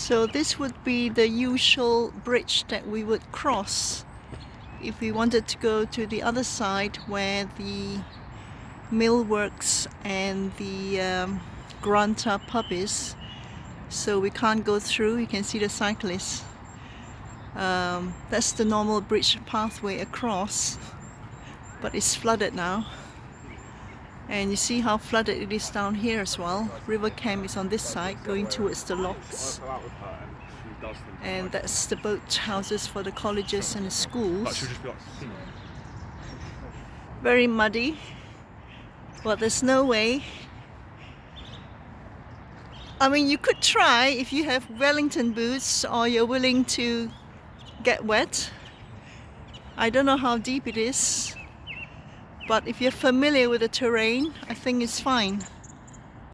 So this would be the usual bridge that we would cross if we wanted to go to the other side where the MillWorks and the Granta Pub is. So we can't go through. You can see the cyclists. That's the normal bridge pathway across, but it's flooded now. And you see how flooded it is down here as well. River Camp is on this side going towards the locks. And that's the boat houses for the colleges and the schools. Very muddy, but there's no way. I mean, you could try if you have Wellington boots or you're willing to get wet. I don't know how deep it is, but if you're familiar with the terrain, I think it's fine.